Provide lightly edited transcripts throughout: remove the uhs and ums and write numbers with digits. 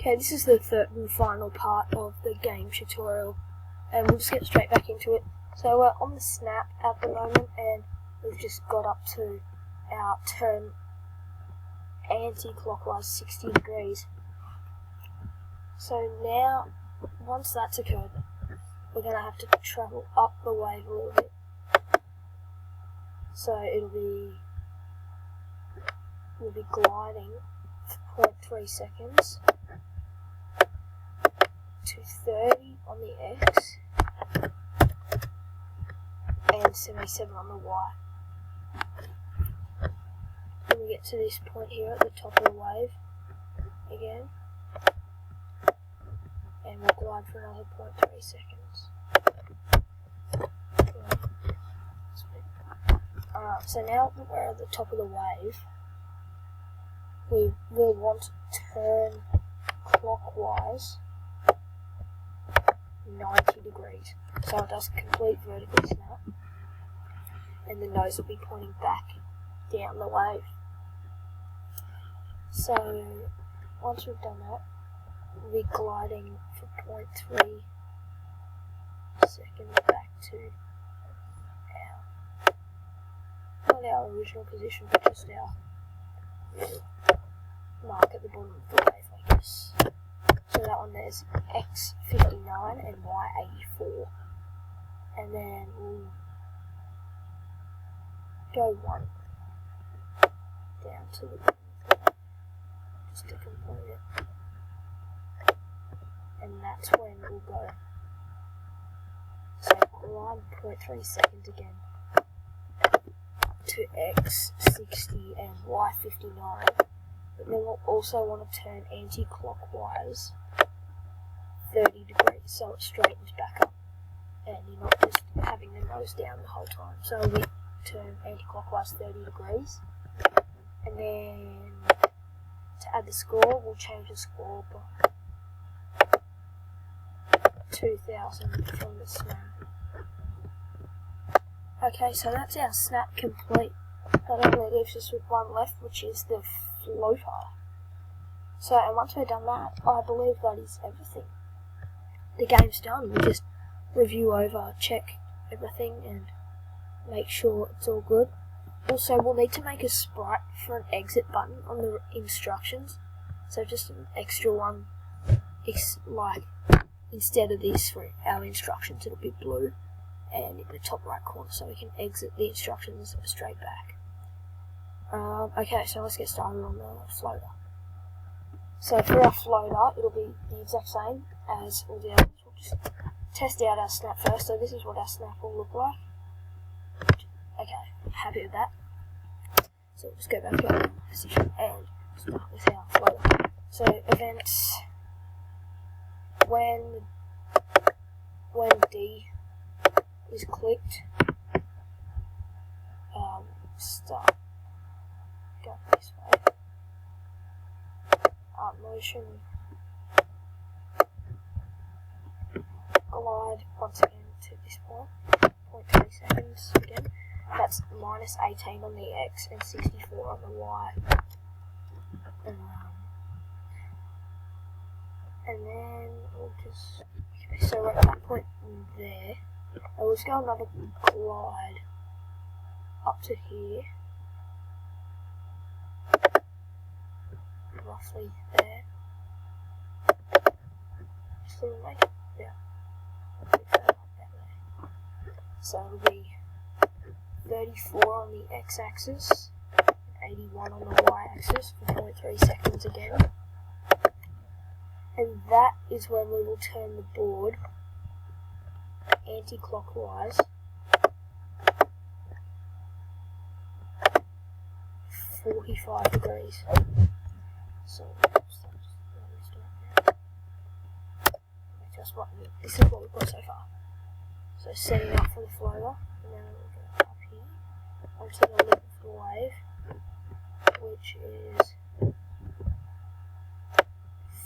Okay, this is the third and final part of the game tutorial, and we'll just get straight back into it. So we're on the snap at the moment, and we've just got up to our turn anti-clockwise 60 degrees. So now, once that's occurred, we're going to have to travel up the wave a little bit. So we'll be gliding for 0.3 seconds to 30 on the X and 77 on the Y. Then we get to this point here at the top of the wave again, and we'll glide for another 0.3 seconds. Alright, so now that we're at the top of the wave, we will want to turn clockwise 90 degrees. So it does complete vertical snap, and the nose will be pointing back down the wave. So once we've done that, we'll be gliding for 0.3 seconds back to not our original position, but just our mark at the bottom of the wave, I guess. So that one there's X 59 and Y 84, and then we'll go one down to the bottom of the wave just to complete it, and that's when we'll go. So glide 0.3 seconds again to X 60 and Y 59, but then we'll also want to turn anti-clockwise 30 degrees so it straightens back up and you're not just having the nose down the whole time. So we turn anti-clockwise 30 degrees, and then to add the score, we'll change the score by 2000 from the snap. Okay, so that's our snap complete. That only leaves us with one left, which is the floater. So, and once we've done that, I believe that is everything. The game's done. We just review over, check everything, and make sure it's all good. Also, we'll need to make a sprite for an exit button on the instructions. So just an extra one, like instead of this for our instructions, it'll be blue and in the top right corner, so we can exit the instructions straight back. Okay, so let's get started on the floater. So for our floater, it'll be the exact same as all the others. We'll just test out our snap first. So this is what our snap will look like. Okay, happy with that. So we'll just go back to our position and start with our floater. So events, when D is clicked, start, go this way, motion, glide once again to this point, 0.3 seconds again, that's minus 18 on the X and 64 on the Y, and then we'll just, okay, so we're at that point there. And we'll just go another glide up to here, roughly there. Just a little make it, yeah. So it'll be 34 on the X-axis, 81 on the Y-axis for 0.3 seconds again. And that is when we will turn the board anti-clockwise 45 degrees. So this is what we've got so far. So setting up for the floater, and then we'll go up here onto the lip of the wave, which is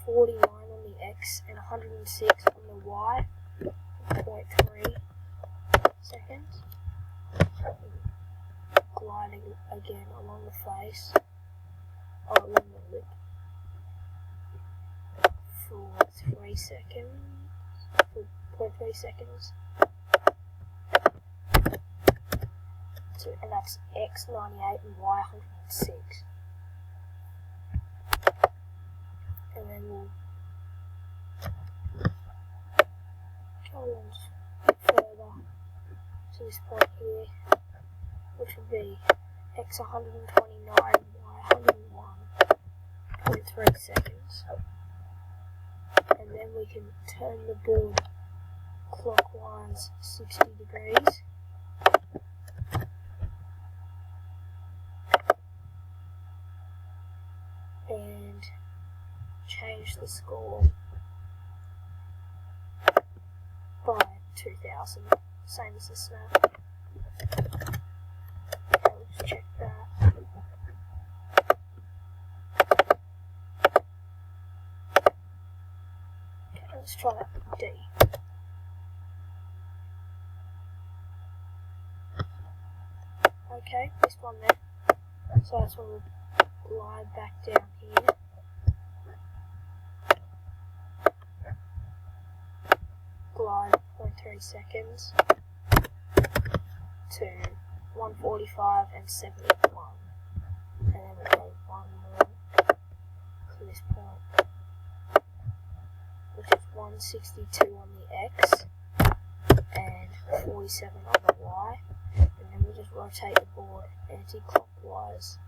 49 on the X and 106 on the Y. 0.3 seconds. Gliding again along the face, or along the lip. for 3 seconds, for 0.3 seconds, and that's X 98 and Y 106. And then we'll go on further to this point here, which would be X 129 and Y 101.3 seconds. And then we can turn the board clockwise 60 degrees. And change the score by 2000, same as the snap. Okay, let's check that. Okay, let's try that D. Okay, this one there. So that's when we'll glide back down here. Glide 0.3 seconds to 145 and 71. And then we go one more to this point, which is 162 on the X and 47 on the Y. And then we'll just rotate the board anti-clockwise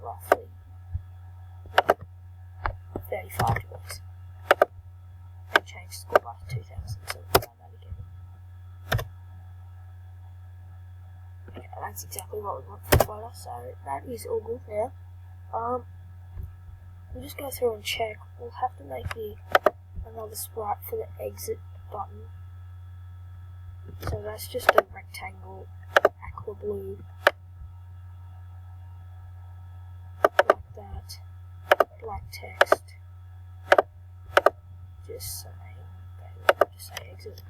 roughly 35 degrees and change the score by 2000. So we'll try that again. Okay, that's exactly what we want for the photo, so that is all good there. We'll just go through and check. We'll have to make another sprite for the exit button. So that's just a rectangle, aqua blue, like that, black text, just saying exit.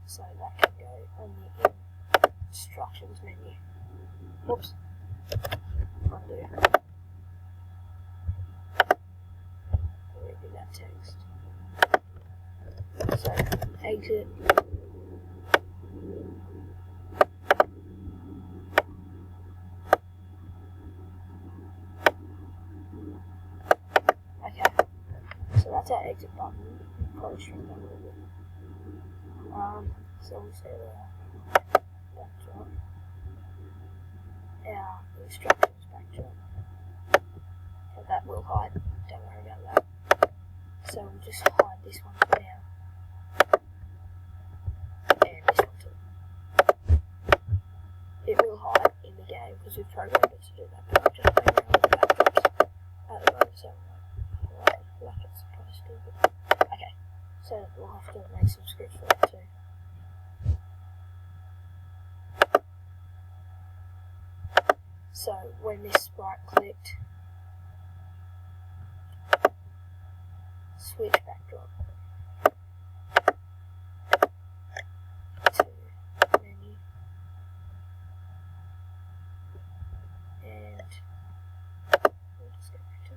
So that can go on the instructions menu. Whoops. Undo. Redo that text. So exit. Okay. So that's our exit button. Probably shrink that a little bit. So we'll say backdrop. Our instructions backdrop. So that will hide. Don't worry about that. So we'll just hide this one for now. And this one too. It will hide in the game because we've programmed it to do that, but I'm just playing around with the backdrops at the moment, so like it's supposed to. But okay, so we'll have to make some scripts for that too. So when this sprite clicked, switch backdrop to menu, and we'll just go back to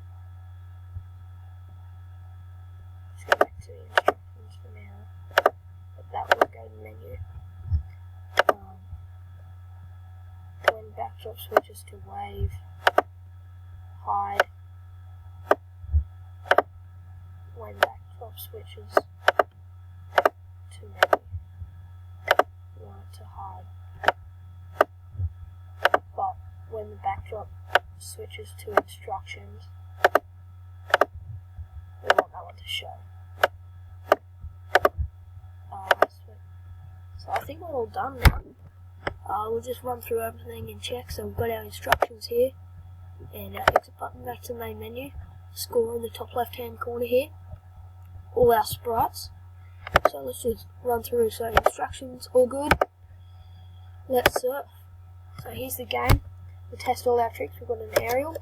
the instructions for now, but that will go to menu. When backdrop switches to wave, hide. When backdrop switches to menu, we want it to hide. But when the backdrop switches to instructions, we want that one to show. So I think we're all done now. We'll just run through everything and check. So we've got our instructions here, and our exit button back to the main menu, score in the top left hand corner here, all our sprites. So let's just run through. So instructions, all good. Let's surf. So here's the game. We'll test all our tricks. We've got an aerial,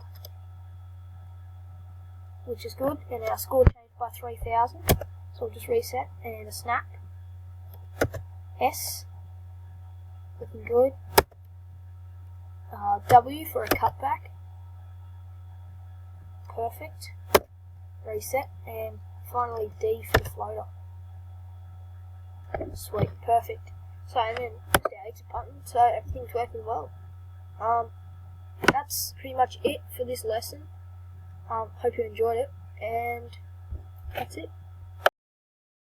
which is good, and our score changed by 3000. So we'll just reset, and a snap. S. Looking good. W for a cutback. perfect. Reset, and finally D for the floater. Sweet, perfect. So, and then just our exit button, so everything's working well. That's pretty much it for this lesson. Hope you enjoyed it, and that's it.